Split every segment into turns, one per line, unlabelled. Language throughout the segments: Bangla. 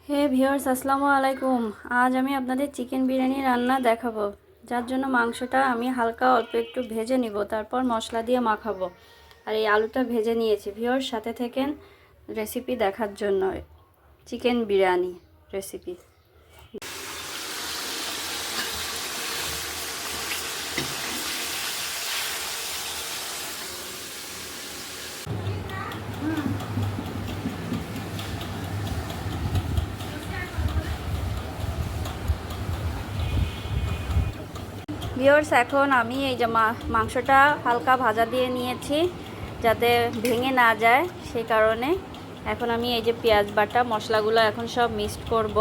হে ভিউয়ার্স, আসসালামু আলাইকুম। আজ আমি আপনাদের চিকেন বিরিয়ানি রান্না দেখাবো। যার জন্য মাংসটা আমি হালকা অল্প একটু ভেজে নিব, তারপর মশলা দিয়ে মাখাবো। আর এই আলুটা ভেজে নিয়েছি। ভিউয়ার্স, সাথে থাকেন রেসিপি দেখার জন্য। Chicken biryani recipe. ভিউয়ার্স, এখন আমি এই যে মাংসটা হালকা ভাজা দিয়ে নিয়েছি যাতে ভেঙে না যায়, সেই কারণে এখন আমি এই যে পেঁয়াজ বাটা মশলাগুলো এখন সব মিক্সড করব।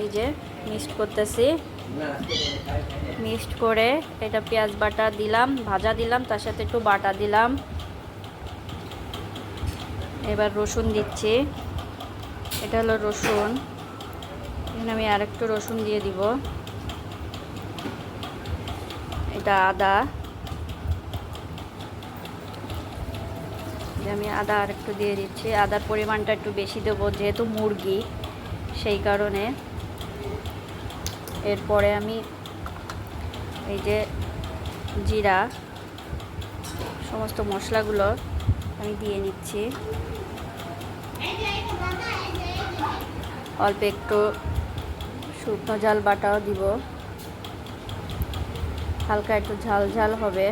এই যে মিক্সড করতেছি। মিক্সড করে এটা পেঁয়াজ বাটা দিলাম, ভাজা দিলাম, তার সাথে একটু বাটা দিলাম। এবার রসুন দিচ্ছি। এটা হলো রসুন। এখানে আমি আরেকটু রসুন দিয়ে দিব। এটা আদা। আমি আদা আরেকটু দিয়ে দিচ্ছি। আদার পরিমাণটা একটু বেশি দেবো যেহেতু মুরগি, সেই কারণে। এরপরে আমি এই যে জিরা, সমস্ত মশলাগুলো আমি দিয়ে নিচ্ছি। অল্প একটু শুকনো ঝাল বাটাও দিব, হালকা একটু ঝাল ঝাল হবে।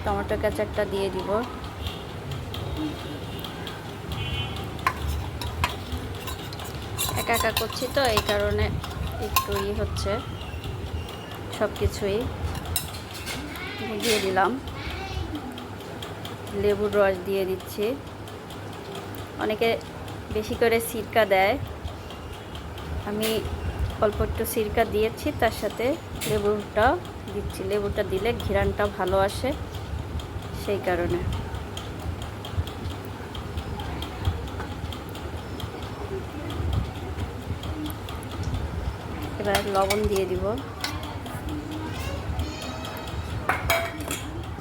টমেটো কেচাপটা দিয়ে দিব। একা একা করছি তো, এই কারণে একটু হচ্ছে। সব কিছুই দিয়ে দিলাম। লেবুর রস দিয়ে দিচ্ছি। অনেকে বেশি করে সিরকা দেয়, আমি অল্প একটু সিরকা দিয়েছি, তার সাথে লেবুটা দিচ্ছি। লেবুটা দিলে ঘ্রাণটা ভালো আসে, সেই কারণে। এবার লবণ দিয়ে দিব,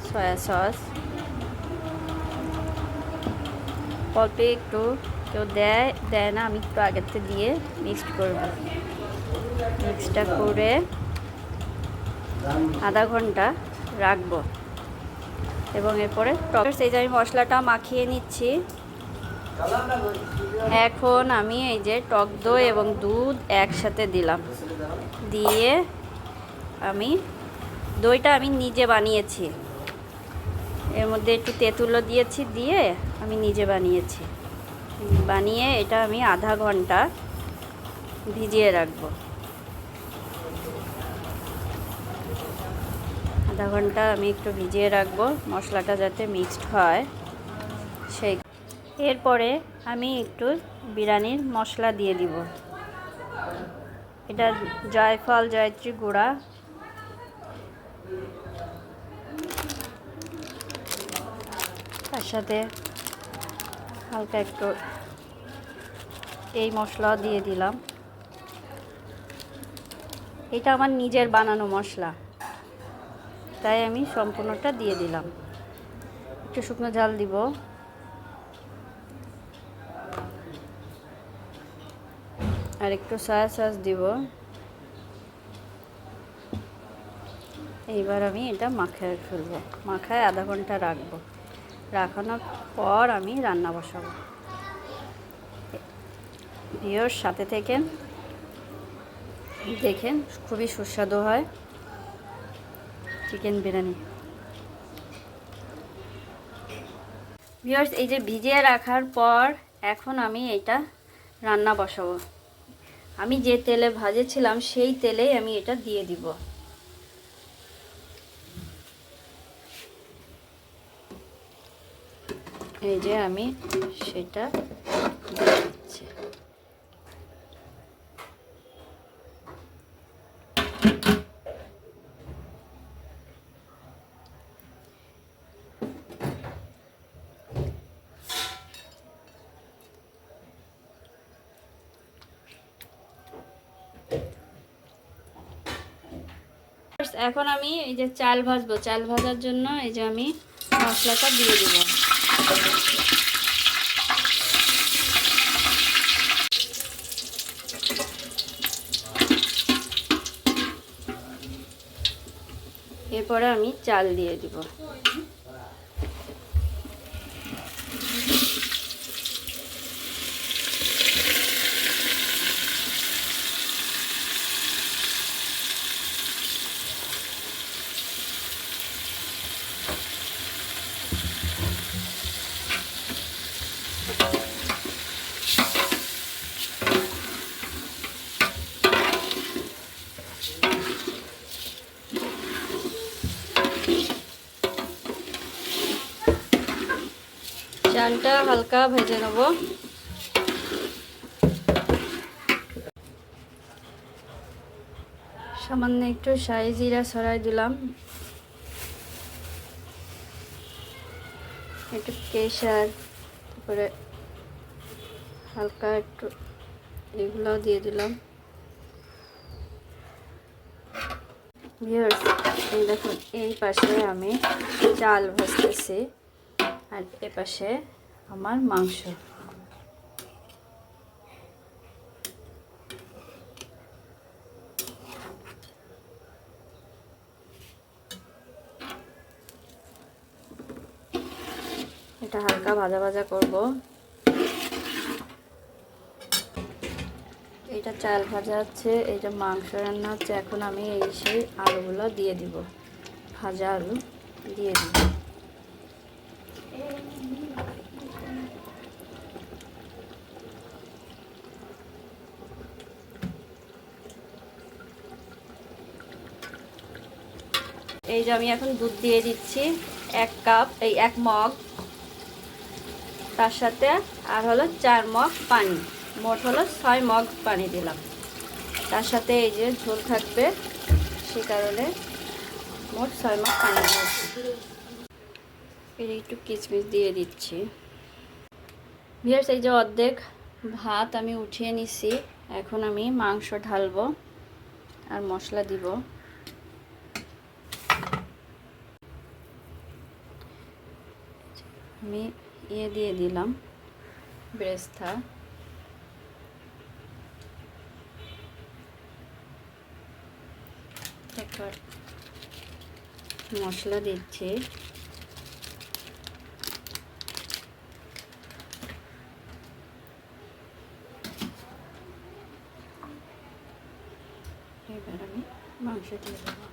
সয়া সস অল্প একটু, কেউ দেয় না, আমি একটু আগের থেকে দিয়ে মিক্সড করব। মিক্সটা করে আধা ঘন্টা রাখবো। এবং এরপরে এই যে আমি মশলাটা মাখিয়ে নিচ্ছি। এখন আমি এই যে টক দই এবং দুধ একসাথে দিলাম। দিয়ে আমি দইটা আমি নিজে বানিয়েছি, এর মধ্যে একটু তেঁতুলও দিয়েছি, দিয়ে আমি নিজে বানিয়েছি। বানিয়ে এটা আমি আধা ঘন্টা ভিজিয়ে রাখবো। আধা ঘন্টা আমি একটু ভিজিয়ে রাখবো, মশলাটা যাতে মিক্সড হয় সেই। এরপরে আমি একটু বিরিয়ানির মশলা দিয়ে দিব। এটা জয়ফল জয়ত্রী গুঁড়া, তার সাথে হালকা একটু এই মশলা দিয়ে দিলাম। এটা আমার নিজের বানানো মশলা, তাই আমি সম্পূর্ণটা দিয়ে দিলাম। একটু শুকনো ঝাল দিব। আর একটু সয়া সস দিব। এইবার আমি এটা মাখায় ফেলবো। মাখায় আধা ঘন্টা রাখবো। রাখানোর পর আমি রান্না বসাবো। ভিউয়ার্স, সাথে থেকেন, দেখেন খুবই সুস্বাদু হয় চিকেন বিরিয়ানি। ভিউয়ার্স, এই যে ভিজিয়ে রাখার পর এখন আমি এটা রান্না বসাবো। আমি যে তেলে ভাজেছিলাম সেই তেলেই আমি এটা দিয়ে দিব। এই যে আমি সেটা দিয়ে দিচ্ছি। এখন আমি এই যে চাল ভাজবো। চাল ভাজার জন্য এই যে আমি মশলাটা দিয়ে দিব। এরপরে আমি চাল দিয়ে দিব। চালটা হালকা ভেজে নেব। সামান্য একটু শাহি জিরা ছড়াই দিলাম, একটু কেশর, তারপরে হালকা একটু এগুলোও দিয়ে দিলাম। ভিউয়ার্স, এই দেখুন, এই পাশে আমি চাল ভাজতেছি আর এ পাশে আমার মাংস। এটা হালকা ভাজা ভাজা করব। এটা চাল ভাজা হচ্ছে, এটা মাংস রান্না হচ্ছে। এখন আমি এই সেই আলুগুলো দিয়ে দিব, ভাজা আলু দিয়ে দিব। এই যে আমি এখন দুধ দিয়ে দিচ্ছি 1 কাপ, এই 1 মগ, তার সাথে আর হলো 4 মগ পানি, মোট হলো 6 মগ পানি দিলাম। তার সাথে এই যে ঝোল থাকবে, সে কারণে মোট 6 মগ পানি দিয়েছি। এর একটু কিশমিশ দিয়ে দিচ্ছি। ভিউয়ার্স, এই যে অর্ধেক ভাত আমি উঠিয়ে নিছি। এখন আমি মাংস ঢালবো আর মশলা দিব। আমি দিয়ে দিলাম বেরেস্তা, তারপর মশলা দিচ্ছি। এবার আমি মাংস দিয়ে দেবো।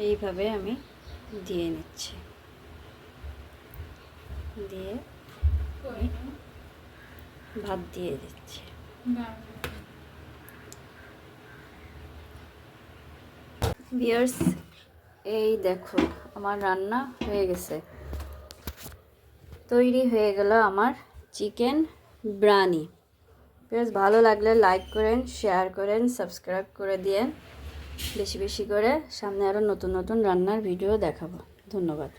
এইভাবে আমি দিয়ে নিচ্ছি, দিয়ে ভাত দিয়ে দিচ্ছি। ভিউয়ার্স, এই দেখো আমার রান্না হয়ে গেছে, তৈরি হয়ে গেল আমার চিকেন বিরিয়ানি। ভিউয়ার্স, ভালো লাগলে লাইক করেন, শেয়ার করেন, সাবস্ক্রাইব করে দিয়েন বেশি বেশি করে। সামনে আরও নতুন নতুন রান্নার ভিডিও দেখাবো। ধন্যবাদ।